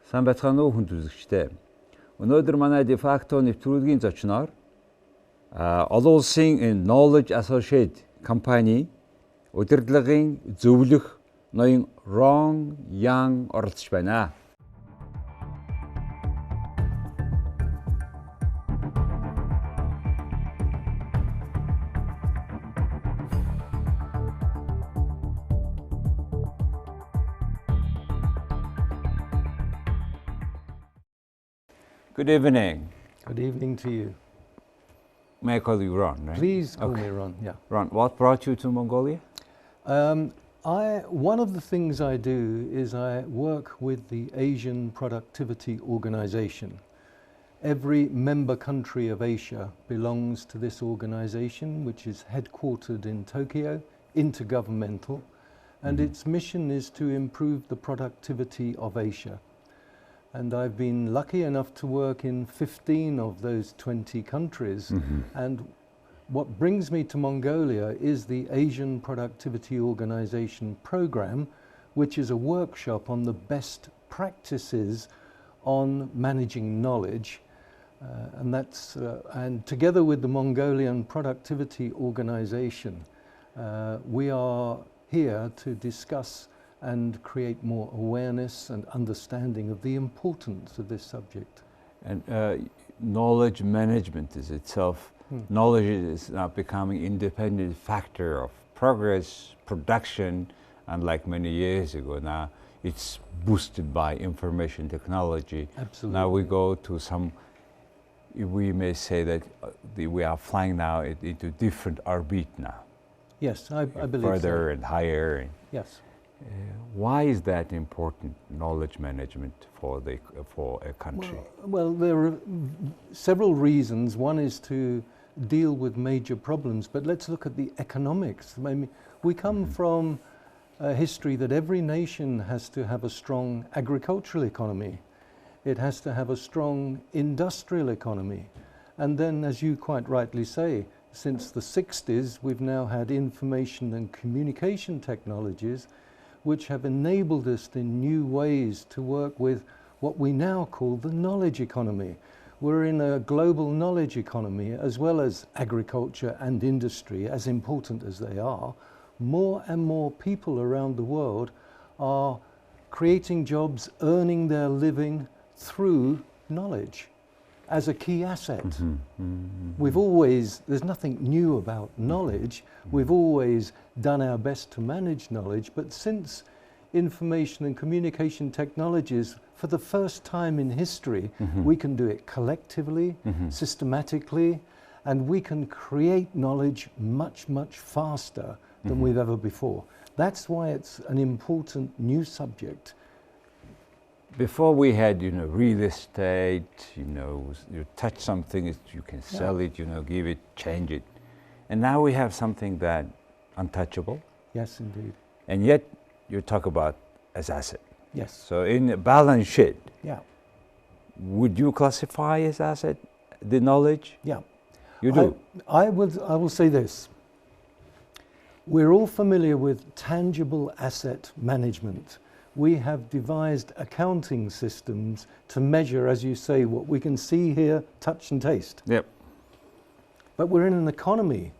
Сайн байцгаана уу хүнд үзэгчдээ. Өнөөдөр манай de facto нэвтрүүлгийн зочноор олон улсын Knowledge Associate компани удирдлагын зөвлөх ноён Ron Янг оролцож байна. Good evening. Good evening to you. May I call you Ron, right? Please call me Ron, yeah. Ron, what brought you to Mongolia? One of the things I do is I work with the Asian Productivity Organization. Every member country of Asia belongs to this organization, which is headquartered in Tokyo, intergovernmental, and its mission is to improve the productivity of Asia. And I've been lucky enough to work in 15 of those 20 countries. And what brings me to Mongolia is the Asian Productivity Organization program, which is a workshop on the best practices on managing knowledge. And together with the Mongolian Productivity Organization, we are here to discuss and create more awareness and understanding of the importance of this subject. And knowledge management is itself, knowledge is now becoming independent factor of progress, production, and like many years ago now, it's boosted by information technology. Absolutely. Now we go to we may say that we are flying now into different orbit now. Yes, I believe further so. and higher. And Yes. Why is that important, knowledge management for a country? Well, there are several reasons. One is to deal with major problems, but let's look at the economics. I mean, we come from a history that every nation has to have a strong agricultural economy. It has to have a strong industrial economy. And then, as you quite rightly say, since the 60s, we've now had information and communication technologies which have enabled us in new ways to work with what we now call the knowledge economy. We're in a global knowledge economy as well as agriculture and industry, as important as they are. More and more people around the world are creating jobs, earning their living through knowledge as a key asset. There's nothing new about knowledge. We've always done our best to manage knowledge, but since information and communication technologies, for the first time in history, we can do it collectively, systematically, and we can create knowledge much, much faster than we've ever before. That's why it's an important new subject. Before we had, real estate, you touch something, you can sell it, give it, change it. And now we have something that untouchable. Yes, indeed. And yet you talk about as asset. Yes. So in a balance sheet, Yeah. would you classify as asset the knowledge? Yeah. You do? I will say this. We're all familiar with tangible asset management. We have devised accounting systems to measure, as you say, what we can see, hear, touch and taste. Yep. But we're in an economy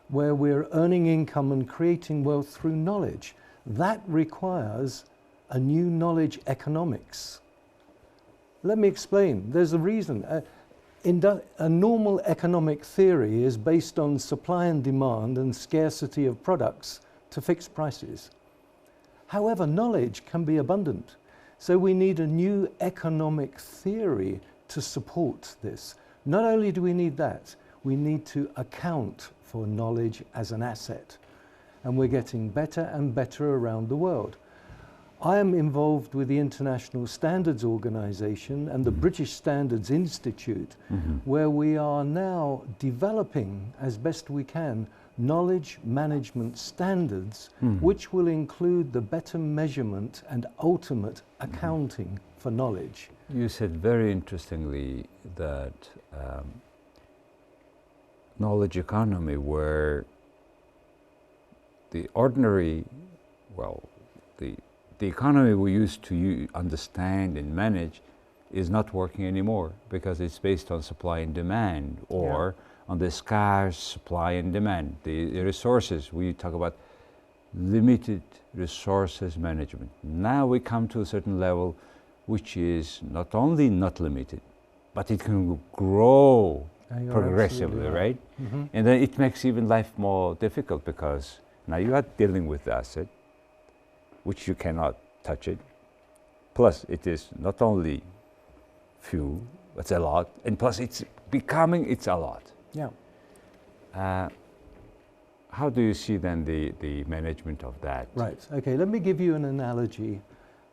where we're earning income and creating wealth through knowledge. That requires a new knowledge economics. Let me explain. There's a reason. A normal economic theory is based on supply and demand and scarcity of products to fix prices. However, knowledge can be abundant. So we need a new economic theory to support this. Not only do we need that, we need to account for knowledge as an asset. And we're getting better and better around the world. I am involved with the International Standards Organization and the British Standards Institute, where we are now developing, as best we can, knowledge management standards, which will include the better measurement and ultimate accounting for knowledge. You said very interestingly that knowledge economy, where the ordinary, the the economy we used to understand and manage is not working anymore because it's based on supply and demand, or on the scarce supply and demand. The resources, we talk about limited resources management. Now we come to a certain level which is not only not limited, but it can grow progressively, right? Mm-hmm. And then it makes even life more difficult because now you are dealing with the asset, which you cannot touch it. Plus it is not only few, it's a lot, and plus it's a lot. Yeah. How do you see then the management of that? Right, okay, let me give you an analogy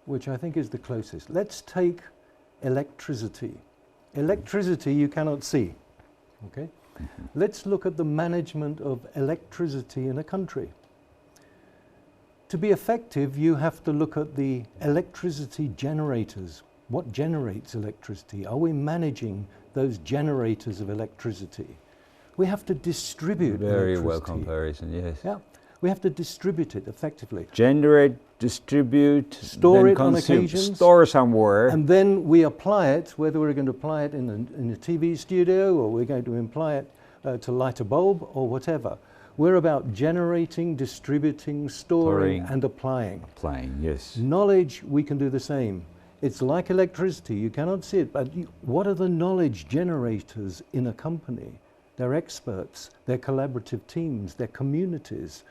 which I think is the closest. Let's take electricity. Electricity you cannot see, okay? Mm-hmm. Let's look at the management of electricity in a country. To be effective, you have to look at the electricity generators. What generates electricity? Are we managing those generators of electricity? We have to distribute Very electricity. well comparison, yes. Yeah, we have to distribute it effectively. Generate, distribute, store then it consume, on occasions, store somewhere. And then we apply it, whether we're going to apply it in a TV studio or we're going to apply it to light a bulb or whatever. We're about generating, distributing, storing and applying. Applying, yes. Knowledge, we can do the same. It's like electricity, you cannot see it, but what are the knowledge generators in a company? They're experts, they're collaborative teams, they're communities.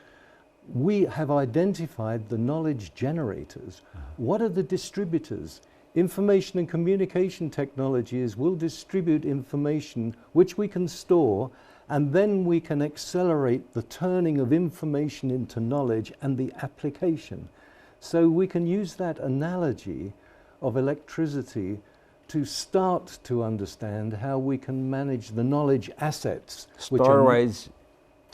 We have identified the knowledge generators. What are the distributors? Information and communication technologies will distribute information which we can store, and then we can accelerate the turning of information into knowledge and the application. So we can use that analogy of electricity to start to understand how we can manage the knowledge assets, which are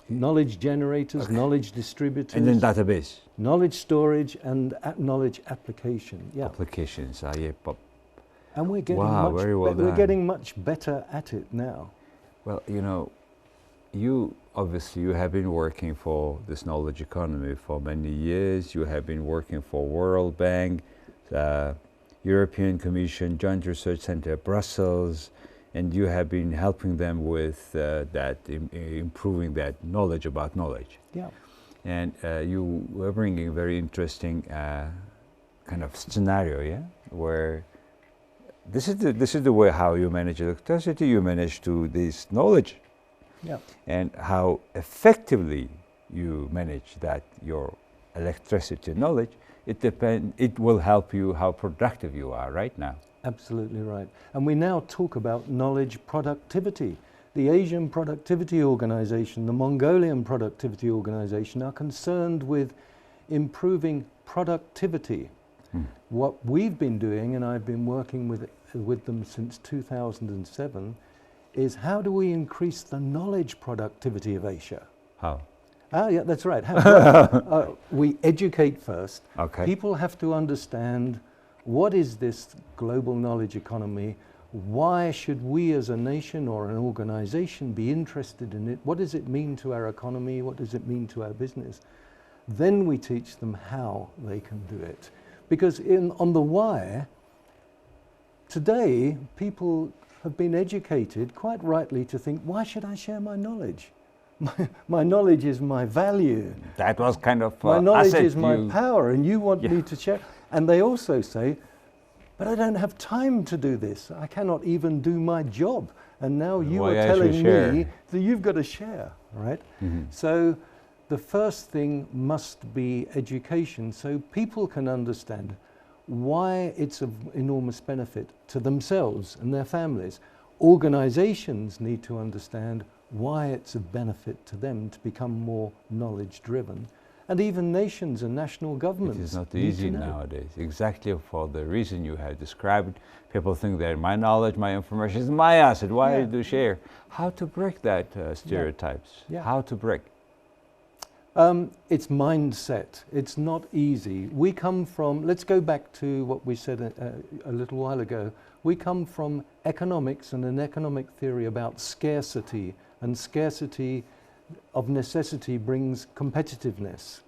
knowledge generators, knowledge distributors, and then database, knowledge storage, and knowledge application. Yeah, applications. And we're getting we're getting much better at it now. Well, you know, you have been working for this knowledge economy for many years. You have been working for World Bank, European Commission, Joint Research Center, Brussels, and you have been helping them with improving that knowledge about knowledge. Yeah. And you were bringing a very interesting kind of scenario, yeah, where this is the way how you manage electricity. You manage to this knowledge, yeah, and how effectively you manage that your electricity knowledge. It will help you how productive you are right now. Absolutely right. And we now talk about knowledge productivity. The Asian Productivity Organization, the Mongolian Productivity Organization are concerned with improving productivity. What we've been doing, and I've been working with them since 2007, is how do we increase the knowledge productivity of Asia? How? Yeah, that's right. We educate first. Okay. People have to understand what is this global knowledge economy, why should we as a nation or an organization be interested in it, what does it mean to our economy, what does it mean to our business. Then we teach them how they can do it. Because on the why, today people have been educated quite rightly to think, why should I share my knowledge? My knowledge is my value. That was kind of my knowledge is my power, and you want me to share. And they also say, but I don't have time to do this. I cannot even do my job. And now you are telling me that you've got to share, right? Mm-hmm. So the first thing must be education, so people can understand why it's of enormous benefit to themselves and their families. Organizations need to understand why it's of benefit to them to become more knowledge driven. And even nations and national governments. It is not easy nowadays, exactly for the reason you have described. People think that my knowledge, my information is my asset, why do you share? How to break that stereotypes? Yeah. How to break? It's mindset. It's not easy. We come from, let's go back to what we said a little while ago. We come from economics and an economic theory about scarcity, and scarcity of necessity brings competitiveness.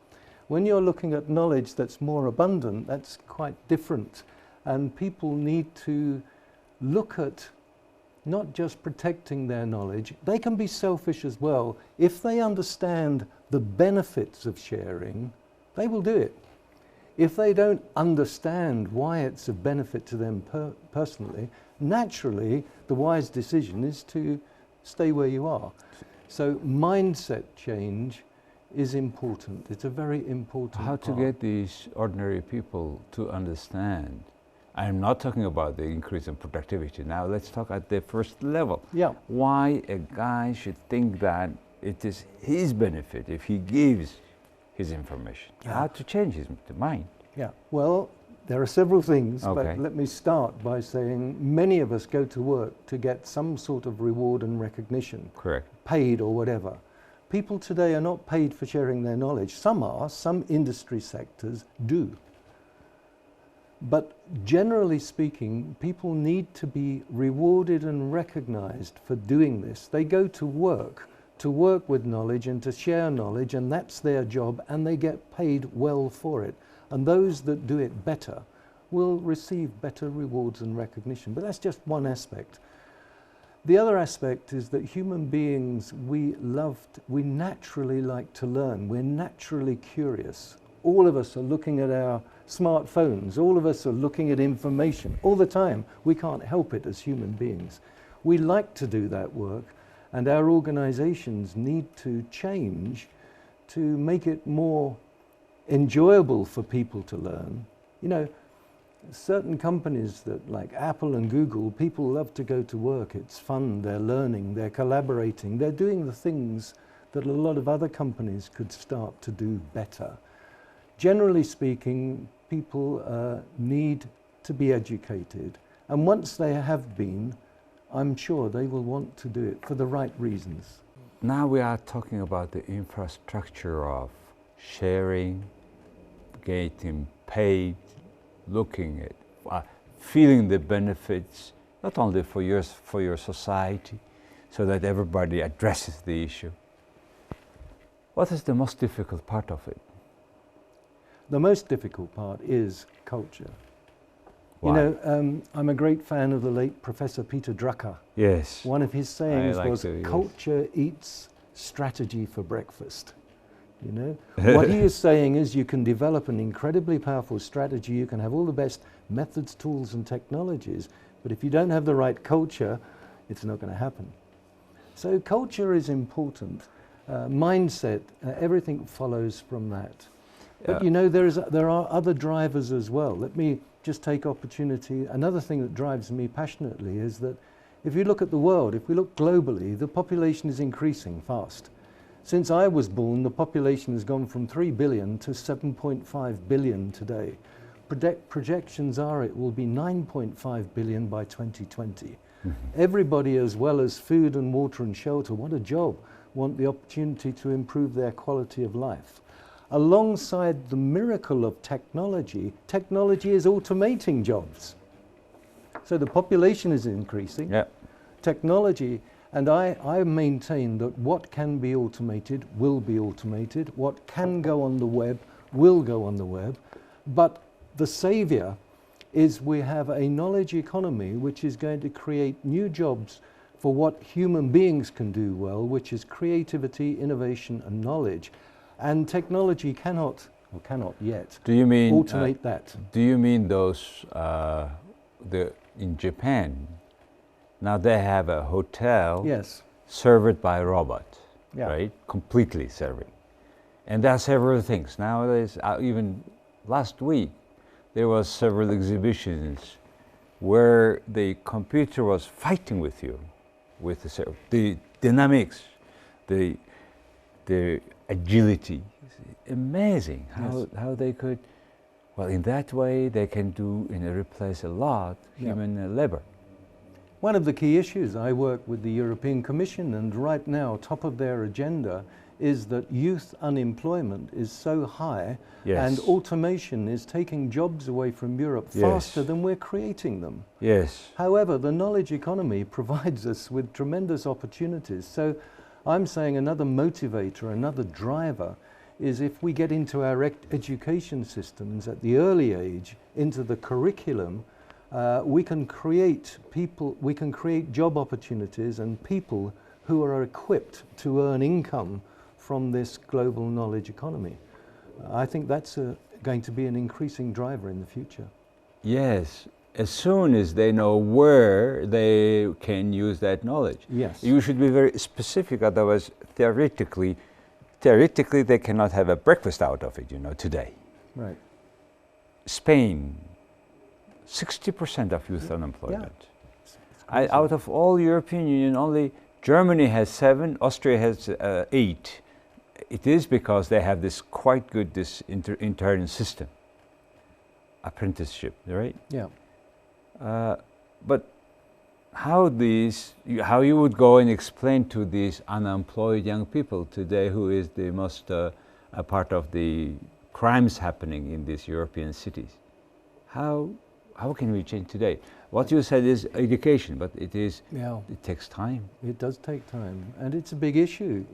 When you're looking at knowledge that's more abundant, that's quite different. And people need to look at not just protecting their knowledge, they can be selfish as well. If they understand the benefits of sharing, they will do it. If they don't understand why it's of benefit to them personally, naturally the wise decision is to stay where you are. So mindset change is important. It's a very important How to get these ordinary people to understand. I'm not talking about the increase in productivity. Now let's talk at the first level. Yeah. Why a guy should think that it is his benefit if he gives his information. Yeah. How to change his mind. Yeah, well, there are several things, Okay. but let me start by saying many of us go to work to get some sort of reward and recognition. Correct. Paid or whatever. People today are not paid for sharing their knowledge. Some are, some industry sectors do. But generally speaking, people need to be rewarded and recognized for doing this. They go to work with knowledge and to share knowledge, and that's their job, and they get paid well for it. And those that do it better will receive better rewards and recognition. But that's just one aspect. The other aspect is that human beings, we naturally like to learn. We're naturally curious. All of us are looking at our smartphones. All of us are looking at information all the time. We can't help it as human beings. We like to do that work, and our organizations need to change to make it more enjoyable for people to learn. You know, certain companies that like Apple and Google, people love to go to work. It's fun, they're learning, they're collaborating, they're doing the things that a lot of other companies could start to do better. Generally speaking, people need to be educated, and once they have been, I'm sure they will want to do it for the right reasons. Now we are talking about the infrastructure of sharing, getting paid, looking at, feeling the benefits, not only for your society, so that everybody addresses the issue. What is the most difficult part of it? The most difficult part is culture. Why? You know, I'm a great fan of the late Professor Peter Drucker. Yes. One of his sayings was, yes. culture eats strategy for breakfast. You know, what he is saying is you can develop an incredibly powerful strategy, you can have all the best methods, tools and technologies, but if you don't have the right culture, it's not going to happen. So culture is important. Mindset, everything follows from that. But you know, there are other drivers as well. Let me just take opportunity. Another thing that drives me passionately is that if you look at the world, if we look globally, the population is increasing fast. Since I was born, the population has gone from 3 billion to 7.5 billion today. Projections are it will be 9.5 billion by 2020. Mm-hmm. Everybody, as well as food and water and shelter, want a job, want the opportunity to improve their quality of life. Alongside the miracle of technology, technology is automating jobs. So the population is increasing. Yeah. Technology, and I maintain that what can be automated will be automated. What can go on the web will go on the web. But the savior is we have a knowledge economy which is going to create new jobs for what human beings can do well, which is creativity, innovation and knowledge. And technology cannot yet automate that. Do you mean those in Japan? Now they have a hotel, yes, served by a robot, yeah, right? Completely serving, and there are several things nowadays. Even last week, there was several exhibitions where the computer was fighting with you, with the dynamics, the agility. Amazing how they could, well, in that way they can replace a lot human labor. One of the key issues, I work with the European Commission, and right now top of their agenda is that youth unemployment is so high, and automation is taking jobs away from Europe faster than we're creating them. Yes. However, the knowledge economy provides us with tremendous opportunities. So I'm saying another motivator, another driver is if we get into our education systems at the early age, into the curriculum, we can create job opportunities and people who are equipped to earn income from this global knowledge economy. I think that's going to be an increasing driver in the future. Yes, as soon as they know where they can use that knowledge. Yes. You should be very specific, otherwise theoretically they cannot have a breakfast out of it, today. Right. Spain, 60% of youth unemployment. Yeah. Out of all European Union, only Germany has 7, Austria has 8. It is because they have this quite good intern system, apprenticeship, right? Yeah. But how you would go and explain to these unemployed young people today, who is the most a part of the crimes happening in these European cities? How can we change today? What you said is education, but it takes time. It does take time, and it's a big issue.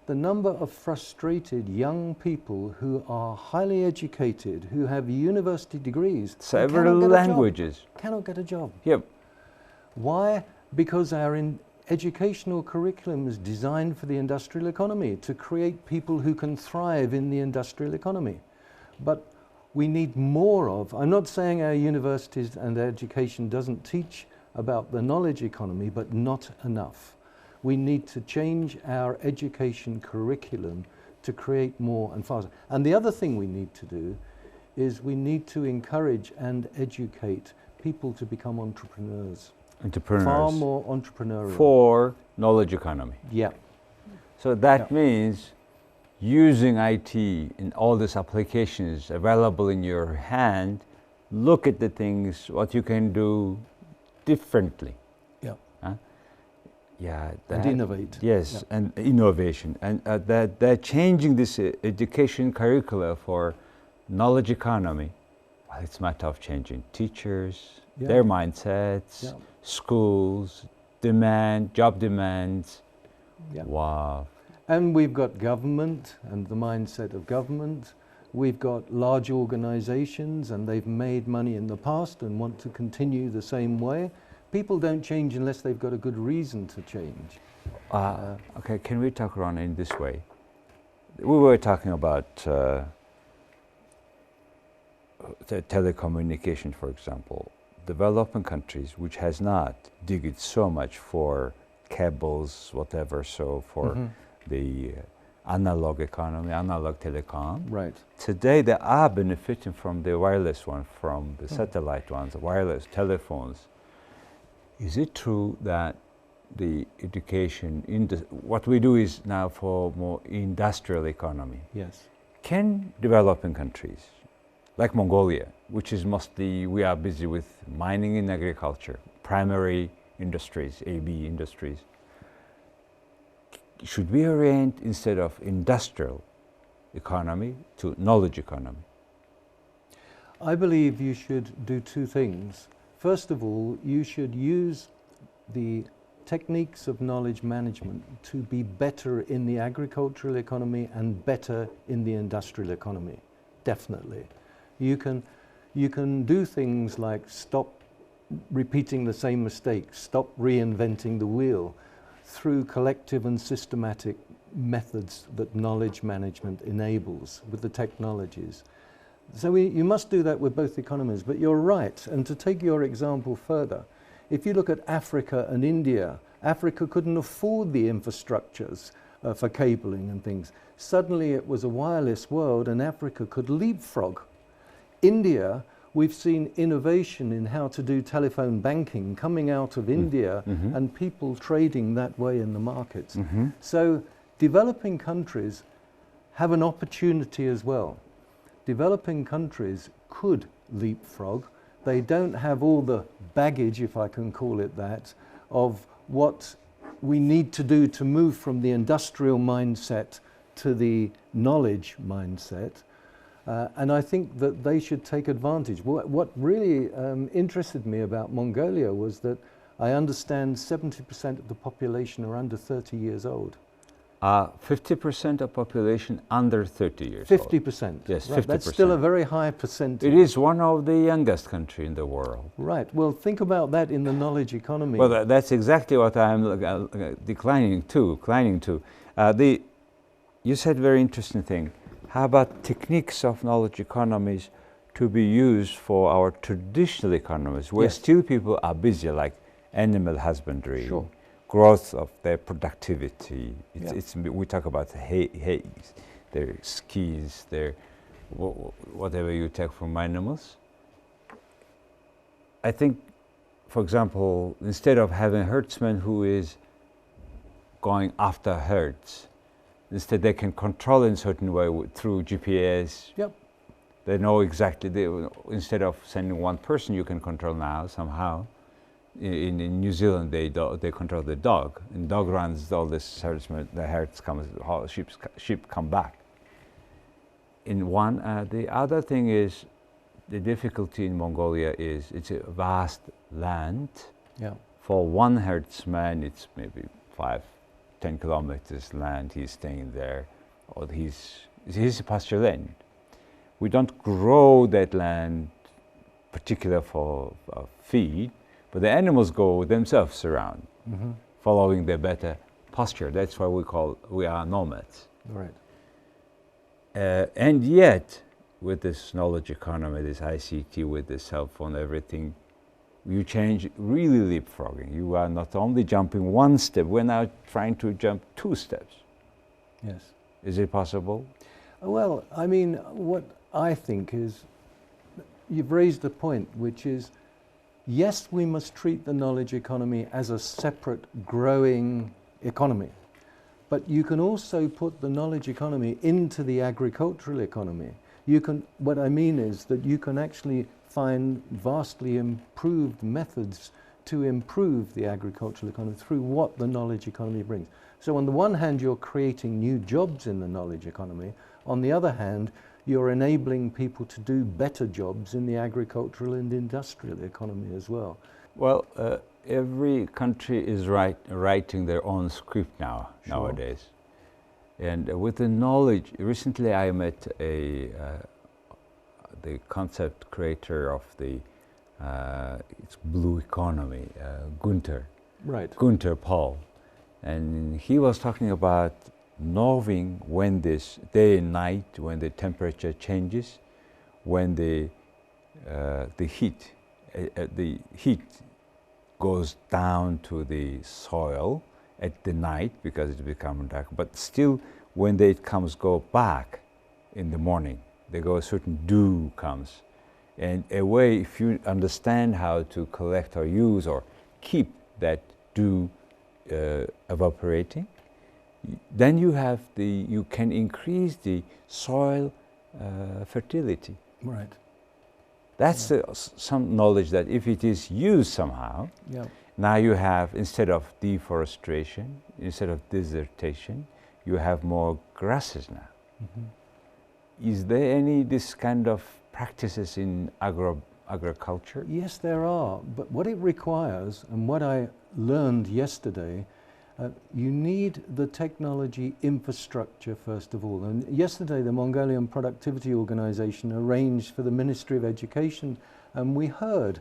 The number of frustrated young people who are highly educated, who have university degrees, several languages, cannot get a job. Yep. Why? Because our educational curriculum is designed for the industrial economy, to create people who can thrive in the industrial economy. But we need more of, I'm not saying our universities and education doesn't teach about the knowledge economy, but not enough. We need to change our education curriculum to create more and faster. And the other thing we need to do is we need to encourage and educate people to become entrepreneurs. Far more entrepreneurial. For knowledge economy. Yeah. So that means using IT in all these applications available in your hand, look at the things, what you can do differently. Yeah, and innovate. Yes, and innovation, and they're changing this education curricula for knowledge economy. Well, it's a matter of changing teachers, their mindsets, schools, job demands. Yeah. Wow. And we've got government and the mindset of government. We've got large organizations, and they've made money in the past and want to continue the same way. People don't change unless they've got a good reason to change. Okay, can we talk, Ron, in this way? We were talking about telecommunication, for example. Developing countries which has not digged so much for cables, whatever, so for the analog economy, analog telecom. Right. Today they are benefiting from the wireless one, from the satellite ones, the wireless telephones. Is it true that the education, what we do is now for more industrial economy? Yes. Can developing countries, like Mongolia, which is mostly, we are busy with mining and agriculture, primary industries, AB industries, should we orient instead of industrial economy to knowledge economy? I believe you should do two things. First of all, you should use the techniques of knowledge management to be better in the agricultural economy and better in the industrial economy, definitely. You can do things like stop repeating the same mistakes, stop reinventing the wheel through collective and systematic methods that knowledge management enables with the technologies. So you must do that with both economies, but you're right. And to take your example further, if you look at Africa and India, Africa couldn't afford the infrastructures for cabling and things. Suddenly it was a wireless world and Africa could leapfrog. India, we've seen innovation in how to do telephone banking coming out of India and people trading that way in the markets. So developing countries have an opportunity as well. Developing countries could leapfrog. They don't have all the baggage, if I can call it that, of what we need to do to move from the industrial mindset to the knowledge mindset. And I think that they should take advantage. What really interested me about Mongolia was that I understand 70% of the population are under 30 years old. 50% of population under 30 years old. 50%? Yes, right. 50%. That's still a very high percentage. It is one of the youngest country in the world. Right. Well, think about that in the knowledge economy. Well, that's exactly what I'm declining to. You said very interesting thing. How about techniques of knowledge economies to be used for our traditional economies, where Yes. still people are busy, like animal husbandry, Sure. growth of their productivity. Yeah. We talk about hay, their skis, their whatever you take from animals. I think, for example, instead of having a herdsman who is going after herds, instead they can control in a certain way through GPS. Yep. They know exactly, instead of sending one person, you can control now somehow. In New Zealand, they control the dog. And dog runs all this herdsman, the herds come, sheep come back. The other thing is, the difficulty in Mongolia is it's a vast land. Yeah. For one herdsman, it's maybe 5-10 kilometers land. He's staying there, or he's pasture land. We don't grow that land, particular for feed, but the animals go themselves around, following their better pasture. That's why we are nomads. Right. And yet, with this knowledge economy, this ICT, with the cell phone, everything, you change, really leapfrogging. You are not only jumping one step, we're now trying to jump 2 steps. Yes. Is it possible? Well, I mean, what I think is, you've raised a point, which is, yes, we must treat the knowledge economy as a separate growing economy. But you can also put the knowledge economy into the agricultural economy. What I mean is that you can actually find vastly improved methods to improve the agricultural economy through what the knowledge economy brings. So on the one hand, you're creating new jobs in the knowledge economy. On the other hand, you're enabling people to do better jobs in the agricultural and industrial economy as well. Well, every country is writing their own script nowadays. And with the knowledge, recently I met the concept creator of the it's blue economy, Gunther. Right. Gunther Paul. And he was talking about knowing when this day and night, when the temperature changes, when the heat goes down to the soil at the night because it becomes dark, but still when it go back in the morning, a certain dew comes. And a way, if you understand how to collect or use or keep that dew evaporating, then you can increase the soil fertility. Right. That's some knowledge that if it is used somehow, now you have, instead of deforestation, instead of desertation, you have more grasses now. Is there any this kind of practices in agriculture? Yes, there are. But what it requires, and what I learned yesterday, you need the technology infrastructure first of all. And yesterday the Mongolian Productivity Organization arranged for the Ministry of Education, and we heard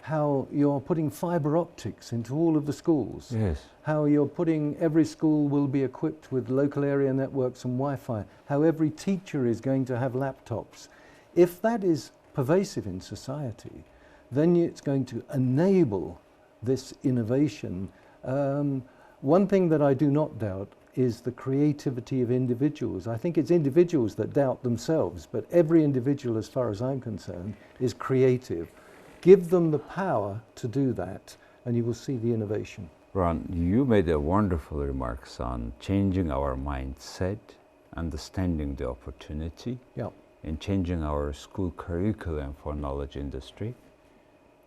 how you're putting fiber optics into all of the schools. Yes. How every school will be equipped with local area networks and Wi-Fi. How every teacher is going to have laptops. If that is pervasive in society, then it's going to enable this innovation. One thing that I do not doubt is the creativity of individuals. I think it's individuals that doubt themselves, but every individual, as far as I'm concerned, is creative. Give them the power to do that, and you will see the innovation. Ron, you made a wonderful remarks on changing our mindset, understanding the opportunity, and changing our school curriculum for knowledge industry,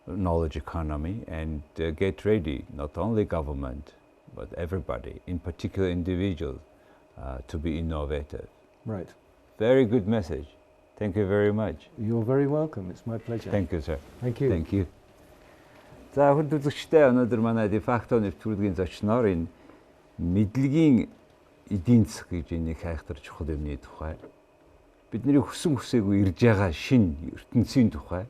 knowledge economy, and get ready, not only government, but everybody, in particular individuals, to be innovative. Right. Very good message. Thank you very much. You're very welcome. It's my pleasure. Thank you, sir. Thank you. Thank you. За хүнд үзэгчдээ өнөөдөр манай de facto нэвтрүүлгийн зочноор энэ мэдлэгийн эдийн засаг гэж энийг хайхтар чухал юмны тухай, бидний хүсэн хүсээгүй ирж байгаа шин ертөнцийн тухай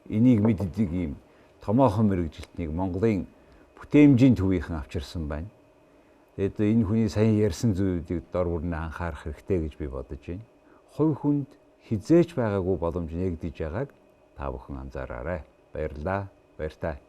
энийг мэддэг ийм томоохон мэрэгжилтнийг Монголын бүтээмжийн төвийнхэн авчирсан байна. Тэгээд энэ хүний сайн ярьсан зүйлүүдийг дор бүрнээ анхаарах хэрэгтэй гэж би бодож байна. Хувь хүнд хизээч байгаагүй боломж нэгдэж байгааг та бүхэн анзаараарай. Баярлалаа. Баяртай.